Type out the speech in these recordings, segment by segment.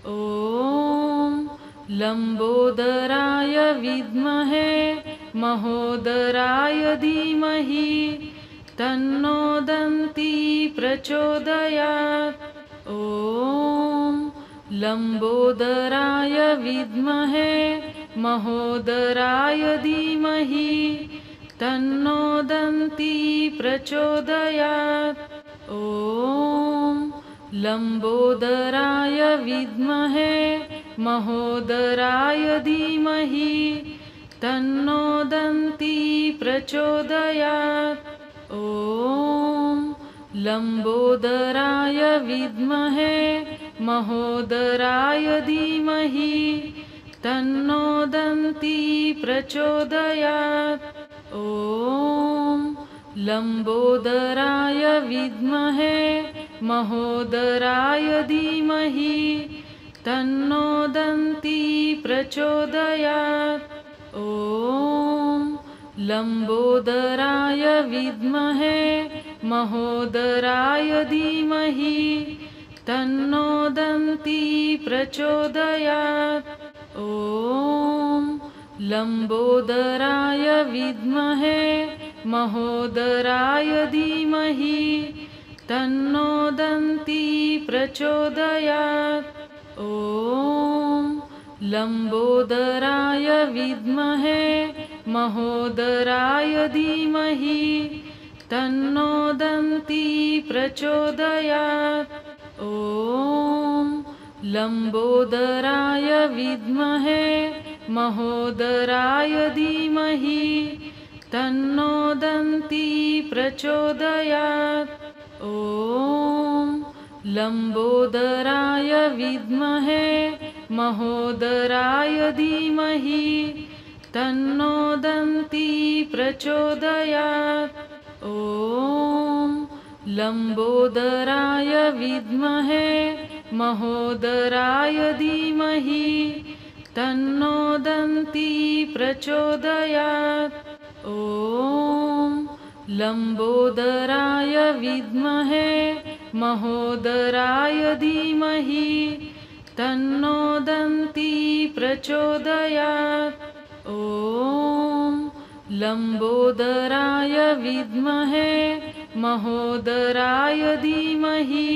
ॐ लम्बोदराय विद्महे महोदराय धीमहि तन्नो दन्ती प्रचोदयात्। ॐ लम्बोदराय विद्महे महोदराय धीमहि तन्नो दन्ती प्रचोदयात्। ॐ लम्बोदराय विद्महे महोदराय धीमहि तन्नो दन्ती प्रचोदयात्। ॐ लम्बोदराय विद्महे महोदराय धीमहि तन्नो दन्ती प्रचोदयात्। ॐ लम्बोदराय विद्महे महोदराय धीमहि तन्नो दन्ती प्रचोदयात्। ॐ लम्बोदराय विद्महे महोदराय धीमहि तन्नो दन्ती प्रचोदयात्। ॐ लम्बोदराय विद्महे महोदराय धीमहि तन्नो दन्ती प्रचोदयात्। ॐ लम्बोदराय विद्महे महोदराय धीमहि तन्नो दन्ती प्रचोदयात्। ॐ लम्बोदराय विद्महे महोदराय धीमहि तन्नो दन्ती प्रचोदयात्। ॐ लम्बोदराय विद्महे महोदराय धीमहि तन्नो दन्ती प्रचोदयात्। ॐ लम्बोदराय विद्महे महोदराय धीमहि तन्नो दन्ती प्रचोदयात्। ॐ लम्बोदराय विद्महे महोदराय धीमहि तन्नो दन्ती प्रचोदयात्। ॐ लम्बोदराय विद्महे महोदराय धीमहि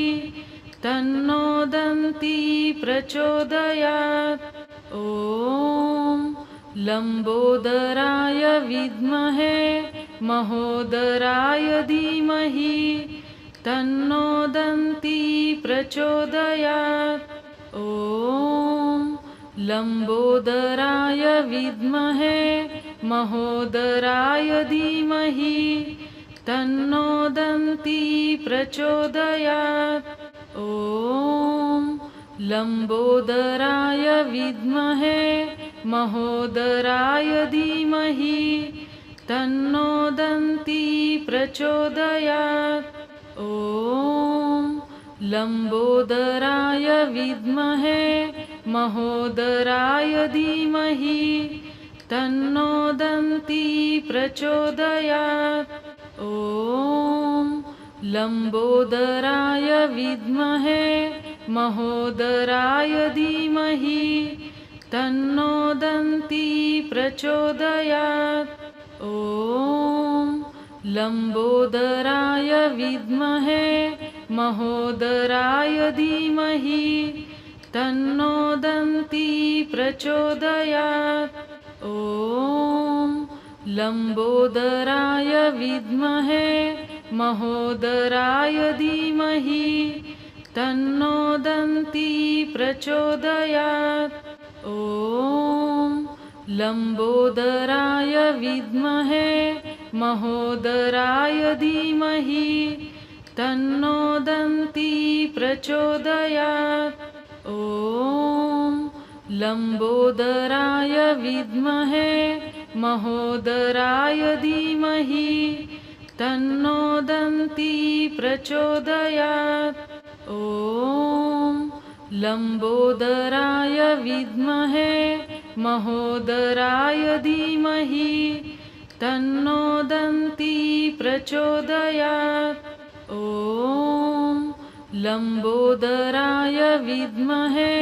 तन्नो दन्ती प्रचोदयात्। ॐ लम्बोदराय विद्महे महोदराय धीमहि तन्नो दन्ती प्रचोदयात्। ॐ लम्बोदराय विद्महे महोदराय धीमहि तन्नो दन्ती प्रचोदयात्। ॐ लम्बोदराय विद्महे महोदराय धीमहि तन्नो दन्ती प्रचोदयात्। ॐ लम्बोदराय विद्महे महोदराय धीमहि तन्नो दन्ती प्रचोदयात्। ॐ लम्बोदराय विद्महे महोदराय धीमहि तन्नो दन्ती प्रचोदयात्। ॐ लम्बोदराय विद्महे महोदराय धीमहि तन्नो दन्ती प्रचोदयात्। ॐ लम्बोदराय विद्महे महोदराय धीमहि तन्नो दन्ती प्रचोदयात्। ॐ लम्बोदराय विद्महे महोदराय धीमहि तन्नो दन्ती प्रचोदयात्। ॐ लम्बोदराय विद्महे महोदराय धीमहि तन्नो दन्ती प्रचोदयात्। ॐ लम्बोदराय विद्महे महोदराय धीमहि तन्नो दन्ती प्रचोदयात्। ॐ लम्बोदराय विद्महे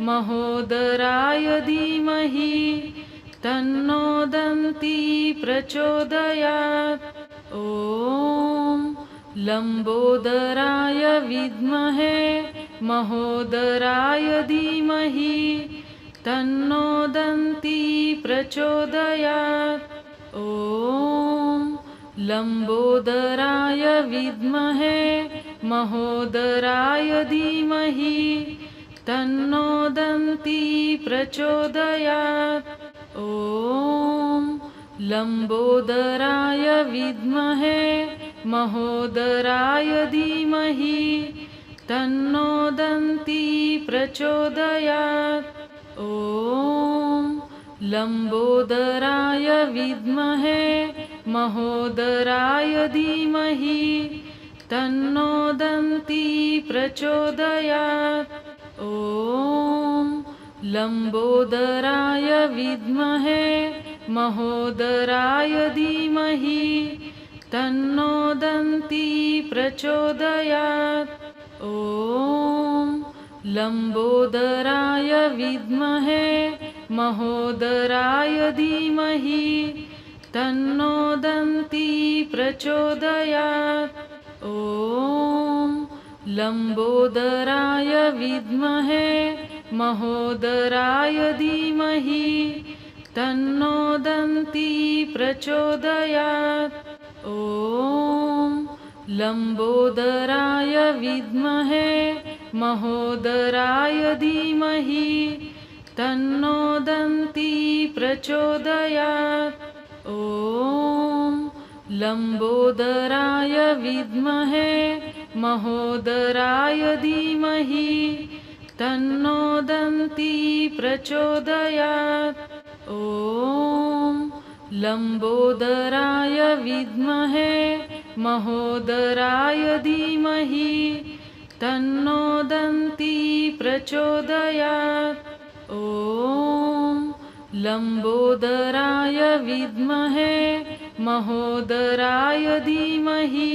महोदराय धीमहि तन्नो दन्ती प्रचोदयात्। ॐ लम्बोदराय विद्महे महोदराय धीमहि तन्नो दन्ती प्रचोदयात्। ॐ लम्बोदराय विद्महे महोदराय धीमहि तन्नो दन्ती प्रचोदयात्। ॐ लम्बोदराय विद्महे महोदराय धीमहि तन्नो दन्ती प्रचोदयात्। ॐ लम्बोदराय विद्महे महोदराय धीमहि तन्नो दन्ती प्रचोदयात्। ॐ लम्बोदराय विद्महे महोदराय धीमहि तन्नो दन्ती प्रचोदयात्। ॐ लम्बोदराय विद्महे महोदराय धीमहि तन्नो दन्ती प्रचोदयात्। ॐ लम्बोदराय विद्महे महोदराय धीमहि तन्नो दन्ती प्रचोदयात्। ॐ लम्बोदराय विद्महे महोदराय धीमहि तन्नो दन्ती प्रचोदयात्। ॐ लम्बोदराय विद्महे महोदराय धीमहि तन्नो दन्ती प्रचोदयात्। ॐ लम्बोदराय विद्महे महोदराय धीमहि तन्नो दन्ती प्रचोदयात्। ॐ लम्बोदराय विद्महे महोदराय धीमहि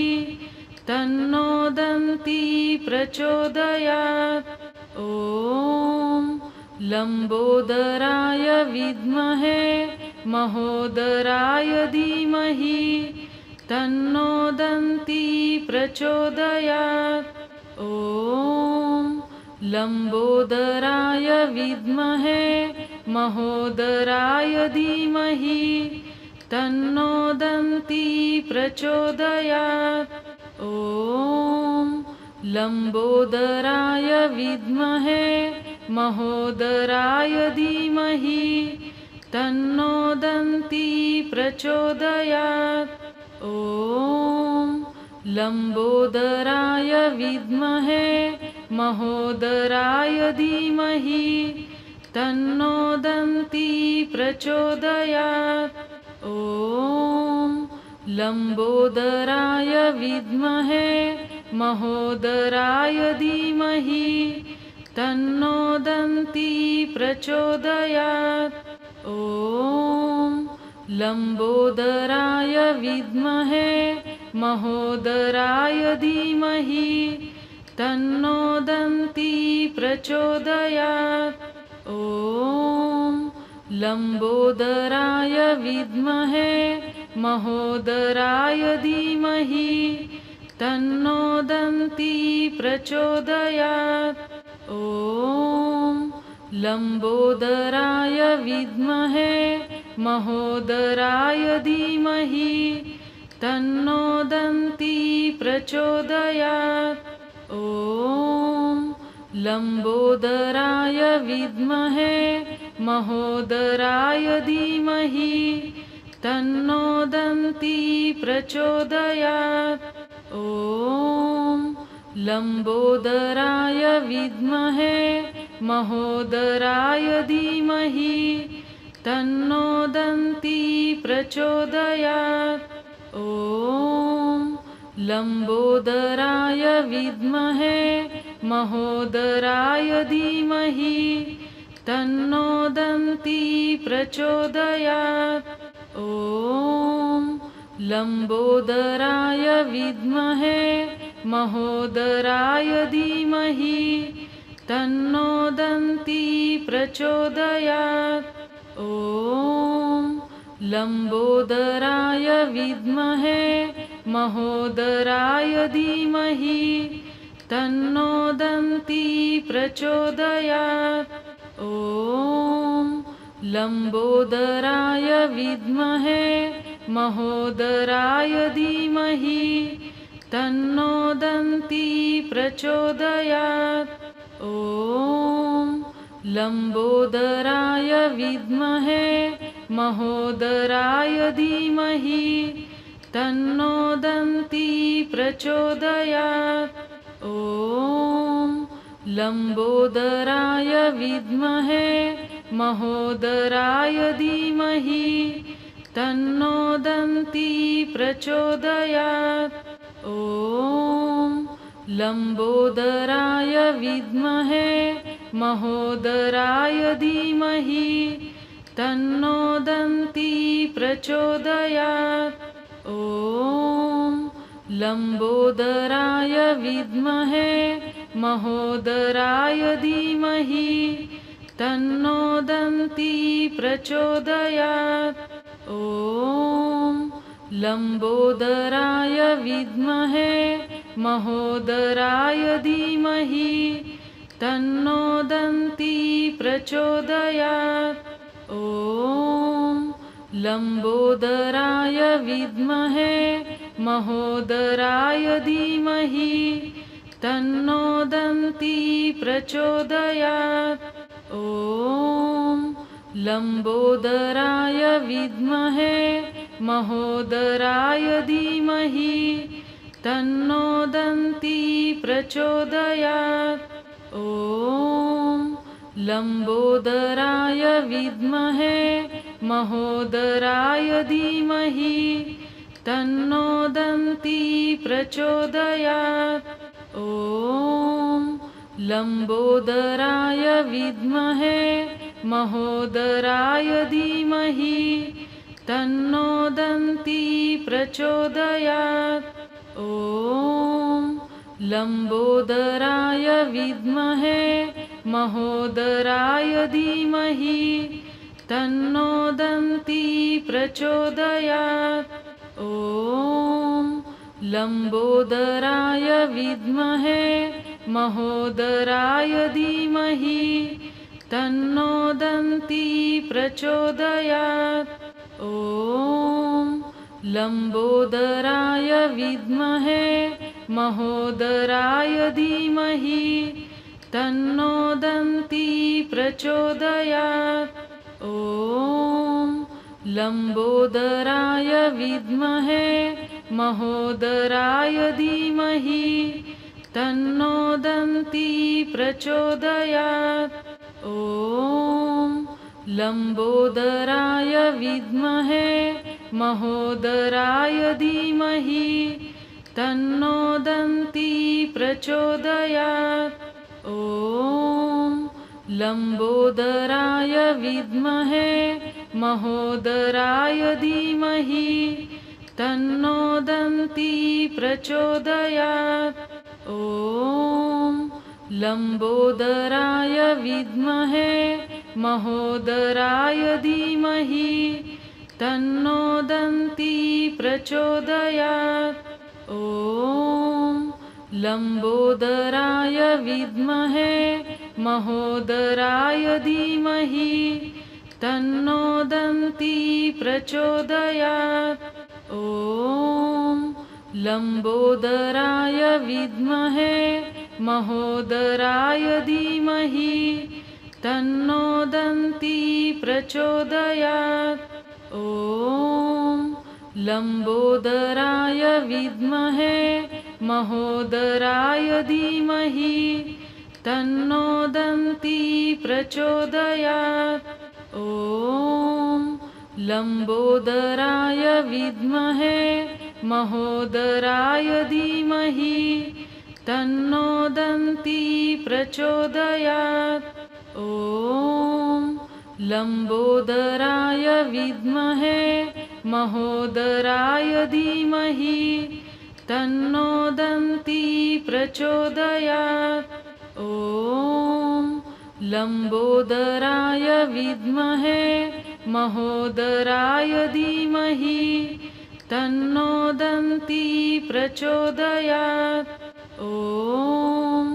तन्नो दन्ती प्रचोदयात्। ॐ लम्बोदराय विद्महे महोदराय धीमहि तन्नो दन्ती प्रचोदयात्। ॐ लम्बोदराय विद्महे महोदराय धीमहि तन्नो दन्ती प्रचोदयात्। ॐ लम्बोदराय विद्महे महोदराय धीमहि तन्नो दन्ती प्रचोदयात्। ॐ लम्बोदराय विद्महे महोदराय धीमहि तन्नो दन्ती प्रचोदयात्। ॐ लम्बोदराय विद्महे महोदराय धीमहि तन्नो दन्ती प्रचोदयात्। ॐ लम्बोदराय विद्महे महोदराय धीमहि तन्नो दन्ती प्रचोदयात्। ॐ लम्बोदराय विद्महे महोदराय धीमहि तन्नो दन्ती प्रचोदयात्। ॐ लम्बोदराय विद्महे महोदराय धीमहि तन्नो दन्ती प्रचोदयात्। ॐ लम्बोदराय विद्महे महोदराय धीमहि तन्नो दन्ती प्रचोदयात्। ॐ लम्बोदराय विद्महे महोदराय धीमहि तन्नो दन्ती प्रचोदयात्। ॐ लम्बोदराय विद्महे महोदराय धीमहि तन्नो दन्ती प्रचोदयात्। ॐ लम्बोदराय विद्महे महोदराय धीमहि तन्नो दन्ती प्रचोदयात्। ॐ लम्बोदराय विद्महे महोदराय धीमहि तन्नो दन्ती प्रचोदयात्। ॐ लम्बोदराय विद्महे महोदराय धीमहि तन्नो दन्ती प्रचोदयात्। ॐ लम्बोदराय विद्महे महोदराय धीमहि तन्नो दन्ती प्रचोदयात्। ॐ लम्बोदराय विद्महे महोदराय धीमहि तन्नो दन्ती प्रचोदयात्। ॐ लम्बोदराय विद्महे महोदराय धीमहि तन्नो दन्ती प्रचोदयात्। ॐ लम्बोदराय विद्महे महोदराय धीमहि तन्नो दन्ती प्रचोदयात्। ॐ लम्बोदराय विद्महे महोदराय धीमहि तन्नो दन्ती प्रचोदयात्। ॐ लम्बोदराय विद्महे महोदराय धीमहि तन्नो दन्ती प्रचोदयात्। ॐ लम्बोदराय विद्महे महोदराय धीमहि तन्नो दन्ती प्रचोदयात्। ॐ लम्बोदराय विद्महे महोदराय धीमहि तन्नो दन्ती प्रचोदयात्। ॐ लम्बोदराय विद्महे महोदराय धीमहि तन्नो दन्ती प्रचोदयात्। ॐ लम्बोदराय विद्महे महोदराय धीमहि तन्नो दन्ती प्रचोदयात्। ॐ लम्बोदराय विद्महे महोदराय धीमहि तन्नो दन्ती प्रचोदयात्। ॐ लम्बोदराय विद्महे महोदराय धीमहि तन्नो दन्ती प्रचोदयात्। ॐ लम्बोदराय विद्महे महोदराय धीमहि तन्नो दन्ती प्रचोदयात्। ॐ लम्बोदराय विद्महे महोदराय धीमहि तन्नो दन्ती प्रचोदयात्। ॐ लम्बोदराय विद्महे महोदराय धीमहि तन्नो दन्ती प्रचोदयात्। ॐ लम्बोदराय विद्महे महोदराय धीमहि तन्नो दन्ती प्रचोदयात्। ॐ लम्बोदराय विद्महे महोदराय धीमहि तन्नो दन्ती प्रचोदयात्। ॐ लम्बोदराय विद्महे महोदराय धीमहि तन्नो दन्ती प्रचोदयात्। ॐ लम्बोदराय विद्महे महोदराय धीमहि तन्नो दन्ती प्रचोदयात्। ॐ लम्बोदराय विद्महे महोदराय धीमहि तन्नो दन्ती प्रचोदयात्। ॐ लम्बोदराय विद्महे महोदराय धीमहि तन्नो दन्ती प्रचोदयात्। ॐ लंबोदराय विद्महे महोदराय धीमहि तन्नो दन्ती प्रचोदयात्। ॐ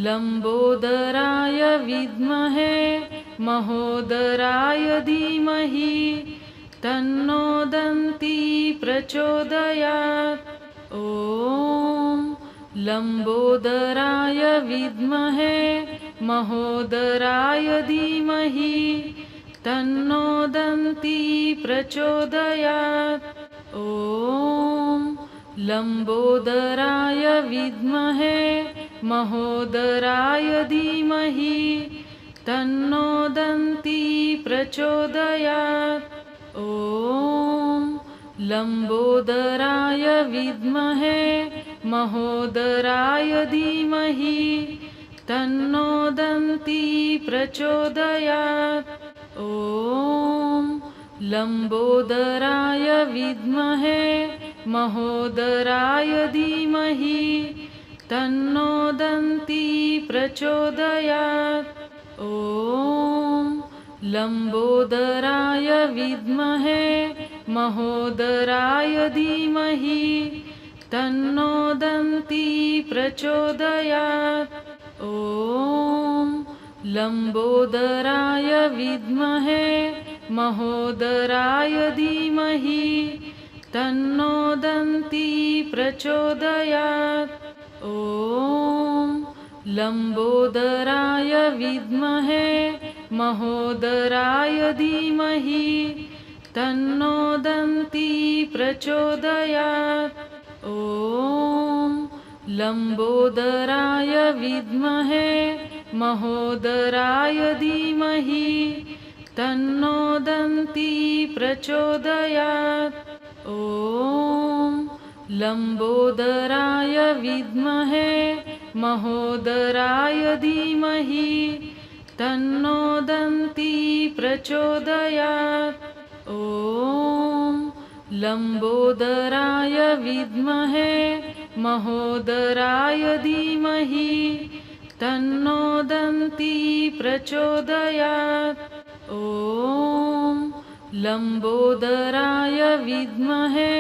लंबोदराय विद्महे महोदराय धीमहि तन्नो दन्ती प्रचोदयात्। ॐ लंबोदराय विद्महे महोदराय धीमहि तन्नो दन्ती प्रचोदयात्। ॐ लंबोदराय विद्महे महोदराय धीमहि तन्नो दन्ती प्रचोदयात्। ॐ लंबोदराय विद्महे महोदराय धीमहि तन्नो दन्ती प्रचोदयात्। ॐ लंबोदराय विद्महे महोदराय धीमहि तन्नो दन्ती प्रचोदयात्। ॐ लंबोदराय विद्महे महोदराय धीमहि तन्नो दन्ती प्रचोदयात्। ॐ लंबोदराय विद्महे महोदराय धीमहि तन्नो दन्ती प्रचोदयात्। ॐ लंबोदराय विद्महे महोदराय धीमहि तन्नो दन्ती प्रचोदयात्। ॐ लंबोदराय विद्महे महोदराय धीमहि तन्नो दन्ती प्रचोदयात्। ॐ लंबोदराय विद्महे महोदराय धीमहि तन्नो दन्ती प्रचोदयात्। ॐ लंबोदराय विद्महे महोदराय धीमहि तन्नो दन्ती प्रचोदयात्। ॐ लंबोदराय विद्महे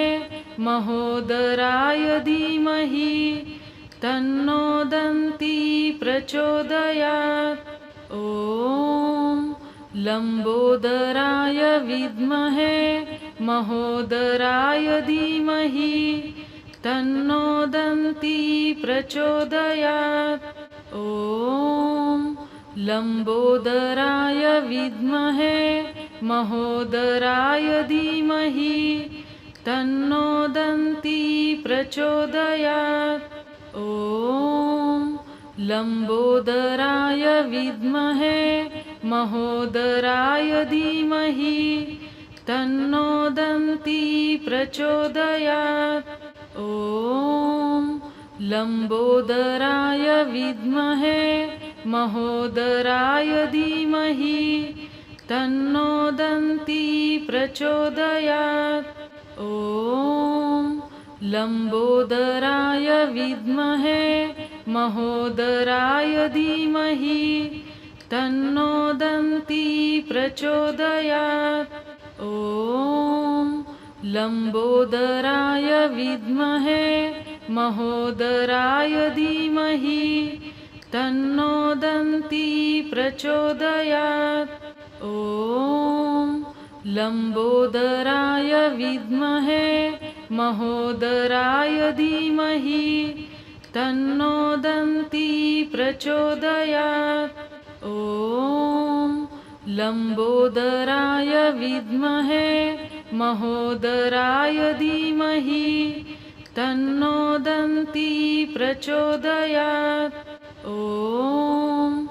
महोदराय धीमहि तन्नो दन्ती प्रचोदयात्। ॐ लंबोदराय विद्महे महोदराय धीमहि तन्नो दन्ती प्रचोदयात्। ॐ लंबोदराय विद्महे महोदराय धीमहि तन्नो दन्ती प्रचोदयात्। ॐ लंबोदराय विद्महे महोदराय धीमहि तन्नो दन्ती प्रचोदयात्। ॐ लंबोदराय विद्महे महोदराय धीमहि तन्नो दन्ती प्रचोदयात्। ॐ लंबोदराय विद्महे महोदराय धीमहि तन्नो दन्ती प्रचोदयात्। ॐ लंबोदराय विद्महे महोदराय धीमहि तन्नो दन्ती प्रचोदयात्। ॐ लंबोदराय विद्महे महोदराय धीमहि तन्नो दन्ती प्रचोदयात्। ॐ लंबोदराय विद्महे महोदराय धीमहि तन्नो दन्ती प्रचोदयात्। ॐ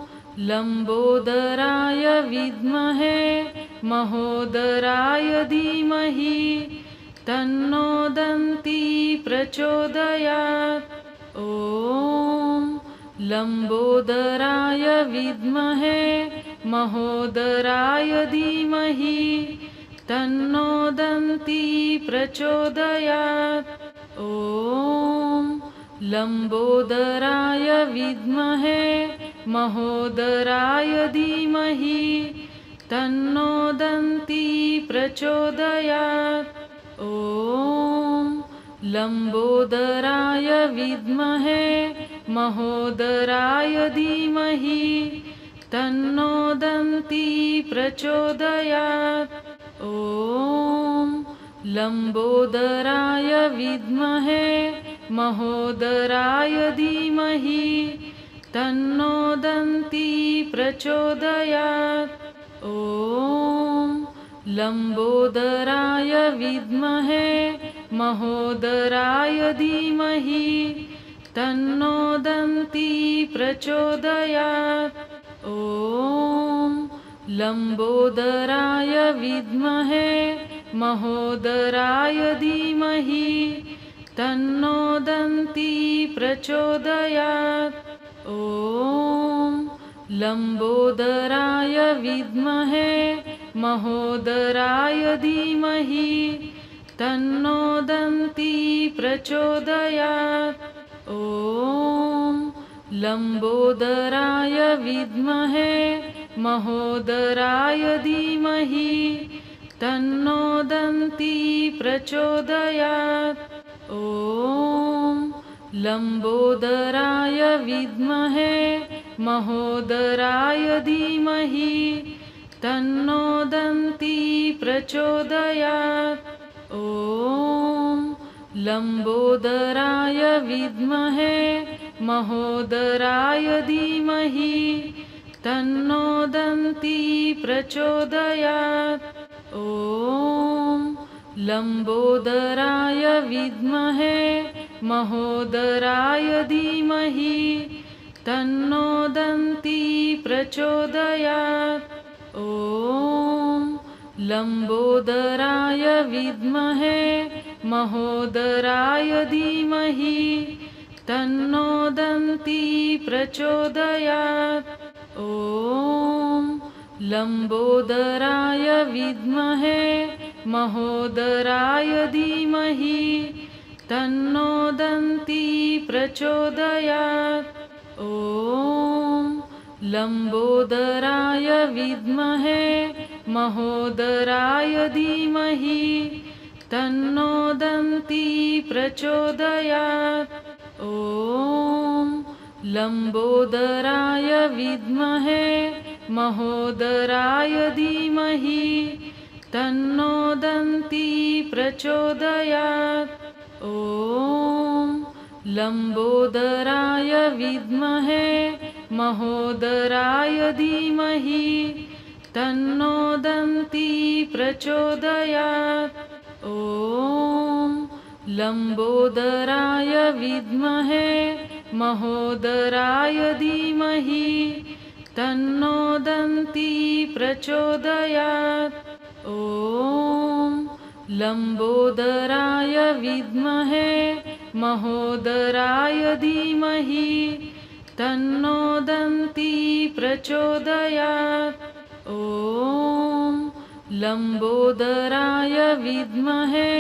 लंबोदराय विद्महे महोदराय धीमहि तन्नो दन्ती प्रचोदयात्। ॐ लंबोदराय विद्महे महोदराय धीमहि तन्नो दन्ती प्रचोदयात्। ॐ लंबोदराय विद्महे महोदराय धीमहि तन्नो दन्ती प्रचोदयात्। ॐ लम्बोदराय विद्महे महोदराय धीमहि तन्नो दन्ती प्रचोदयात्। ॐ लम्बोदराय विद्महे महोदराय धीमहि तन्नो दन्ती प्रचोदयात्। ॐ लम्बोदराय विद्महे महोदराय धीमहि तन्नो दन्ती प्रचोदयात्। ॐ लम्बोदराय विद्महे महोदराय धीमहि तन्नो दन्ती प्रचोदयात्। ॐ लम्बोदराय विद्महे महोदराय धीमहि तन्नो दन्ती प्रचोदयात्। ॐ लम्बोदराय विद्महे महोदराय धीमहि तन्नो दन्ती प्रचोदयात्। ॐ लम्बोदराय विद्महे महोदराय धीमहि तन्नो दन्ती प्रचोदयात्। ॐ लम्बोदराय विद्महे महोदराय धीमहि तन्नो दन्ती प्रचोदयात्। ॐ लम्बोदराय विद्महे महोदराय धीमहि तन्नो दन्ती प्रचोदयात्। ॐ लम्बोदराय विद्महे महोदराय धीमहि तन्नो दन्ती प्रचोदयात्। ॐ लम्बोदराय विद्महे महोदराय धीमहि तन्नो दन्ती प्रचोदयात्। ॐ लम्बोदराय विद्महे महोदराय धीमहि तन्नो दन्ती प्रचोदयात्। ॐ लम्बोदराय विद्महे महोदराय धीमहि तन्नो दन्ती प्रचोदयात्। ॐ लम्बोदराय विद्महे महोदराय धीमहि तन्नो दन्ती प्रचोदयात्। ॐ लम्बोदराय विद्महे महोदराय धीमहि तन्नो दन्ती प्रचोदयात्। ॐ लम्बोदराय विद्महे महोदराय धीमहि तन्नो दन्ती प्रचोदयात्। ॐ लम्बोदराय विद्महे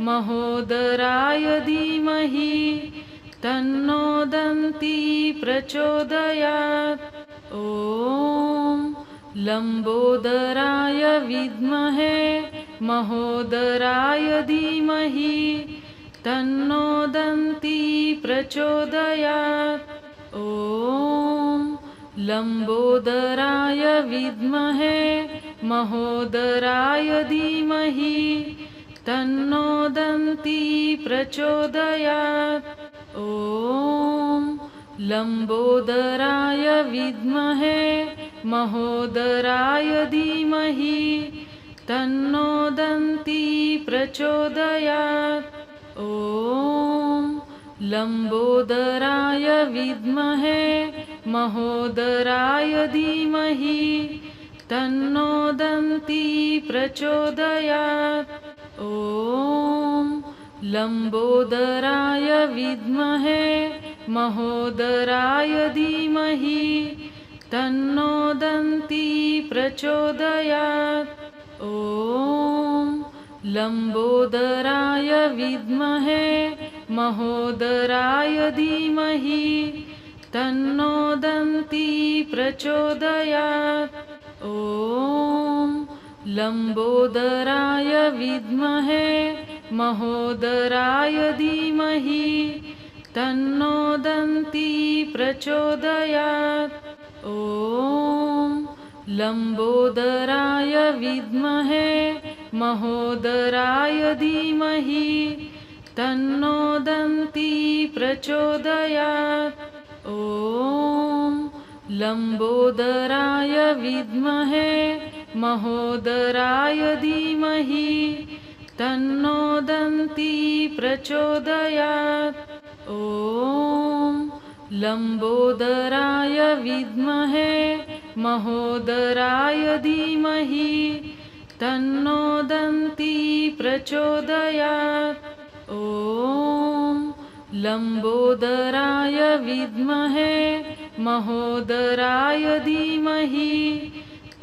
महोदराय धीमहि तन्नो दन्ती प्रचोदयात्। ॐ लम्बोदराय विद्महे महोदराय धीमहि तन्नो दन्ती प्रचोदयात्। ॐ लम्बोदराय विद्महे महोदराय धीमहि तन्नो दन्ती प्रचोदयात्। ॐ लम्बोदराय विद्महे महोदराय धीमहि तन्नो दन्ती प्रचोदयात्। ॐ लम्बोदराय विद्महे महोदराय धीमहि तन्नो दन्ती प्रचोदयात्। ॐ लम्बोदराय विद्महे महोदराय धीमहि तन्नो दन्ती प्रचोदयात्। ॐ लम्बोदराय विद्महे महोदराय धीमहि तन्नो दन्ती प्रचोदयात्। ॐ लम्बोदराय विद्महे महोदराय धीमहि तन्नो दन्ती प्रचोदयात्। ॐ लम्बोदराय विद्महे महोदराय धीमहि तन्नो दन्ती प्रचोदयात्। ॐ लम्बोदराय विद्महे महोदराय धीमहि तन्नो दन्ती प्रचोदयात्। ॐ लम्बोदराय विद्महे महोदराय धीमहि तन्नो दन्ती प्रचोदयात्। ॐ लम्बोदराय विद्महे महोदराय धीमहि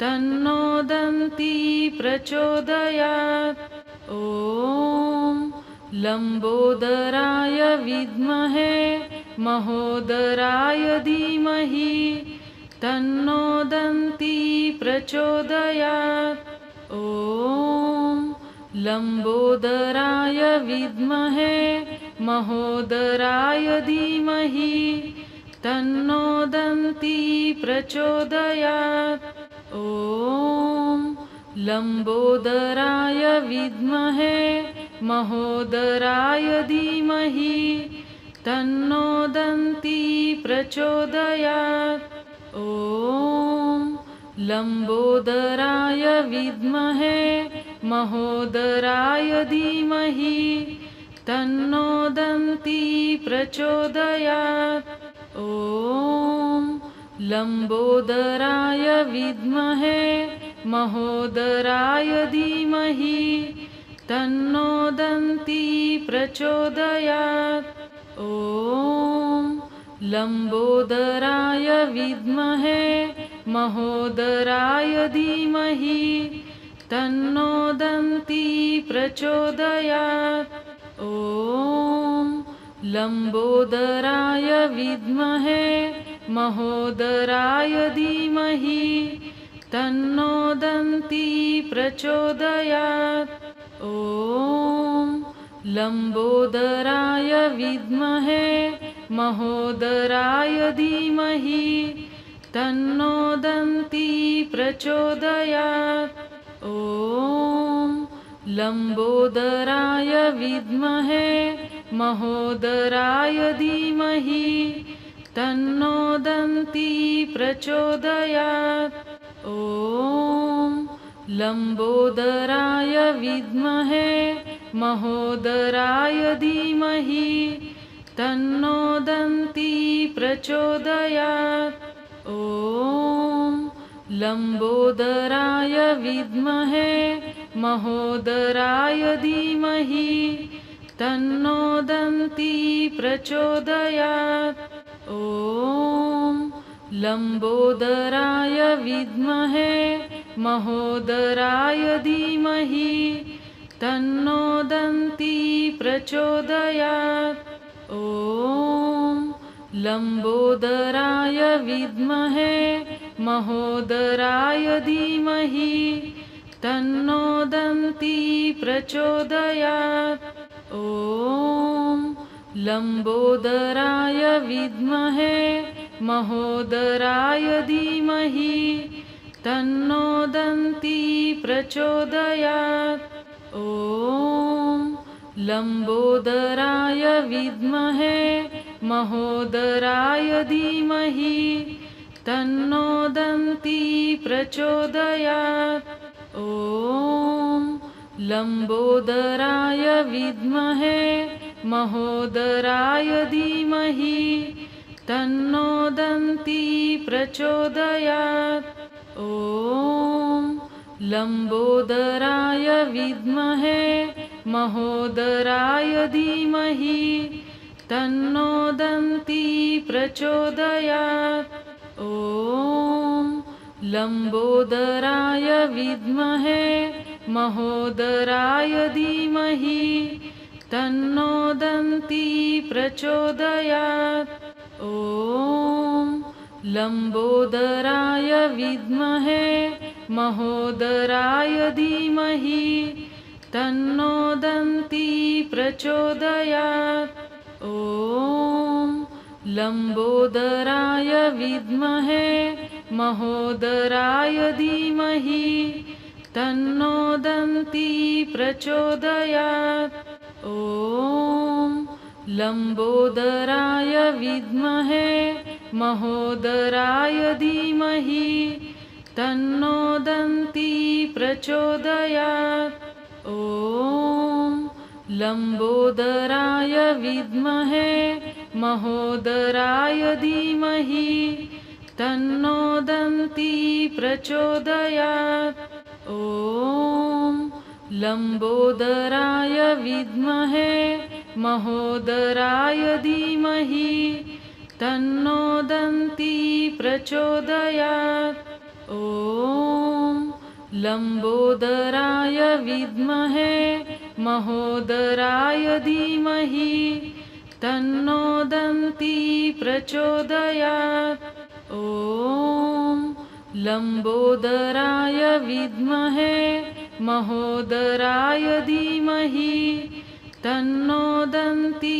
तन्नो दन्ती प्रचोदयात्। ॐ लम्बोदराय विद्महे महोदराय धीमहि तन्नो दन्ती प्रचोदयात्। ॐ लम्बोदराय विद्महे महोदराय धीमहि तन्नो दन्ती प्रचोदयात्। ॐ लम्बोदराय विद्महे महोदराय धीमहि तन्नो दन्ती प्रचोदयात्। ॐ लम्बोदराय विद्महे महोदराय धीमहि तन्नो दन्ती प्रचोदयात्। ॐ लम्बोदराय विद्महे महोदराय धीमहि तन्नो दन्ती प्रचोदयात्। ॐ लम्बोदराय विद्महे महोदराय धीमहि तन्नो दन्ती प्रचोदयात्। ॐ लम्बोदराय विद्महे महोदराय धीमहि तन्नो दन्ती प्रचोदयात्। ॐ लम्बोदराय विद्महे महोदराय धीमहि तन्नो दन्ती प्रचोदयात्। ॐ लम्बोदराय विद्महे महोदराय धीमहि तन्नो दन्ती प्रचोदयात्। ॐ लम्बोदराय विद्महे महोदराय धीमहि तन्नो दन्ती प्रचोदयात्। ॐ लम्बोदराय विद्महे महोदराय धीमहि तन्नो दन्ती प्रचोदयात्। ॐ लम्बोदराय विद्महे महोदराय धीमहि तन्नो दन्ती प्रचोदयात्। ॐ लम्बोदराय विद्महे महोदराय धीमहि तन्नो दन्ती प्रचोदयात्। ॐ लम्बोदराय विद्महे महोदराय धीमहि तन्नो दन्ती प्रचोदयात्। ॐ लम्बोदराय विद्महे महोदराय धीमहि तन्नो दन्ती प्रचोदयात्। ॐ लम्बोदराय विद्महे महोदराय धीमहि तन्नो दन्ती प्रचोदयात्। ॐ लम्बोदराय विद्महे महोदराय धीमहि तन्नो दन्ती प्रचोदयात्। ॐ लम्बोदराय विद्महे महोदराय धीमहि तन्नो दन्ती प्रचोदयात्। ॐ लंबोदराय विद्महे महोदराय धीमहि तन्नो दन्ती प्रचोदयात्। ॐ लंबोदराय विद्महे महोदराय धीमहि तन्नो दन्ती प्रचोदयात्। ॐ लंबोदराय विद्महे महोदराय धीमहि तन्नो दन्ती प्रचोदयात्। ॐ लंबोदराय विद्महे महोदराय धीमहि तन्नो दन्ती प्रचोदयात्। ॐ लंबोदराय विद्महे महोदराय धीमहि तन्नो दन्ती प्रचोदयात्। ॐ लंबोदराय विद्महे महोदराय धीमहि तन्नो दन्ती प्रचोदयात्। ॐ लंबोदराय विद्महे महोदराय धीमहि तन्नो दन्ती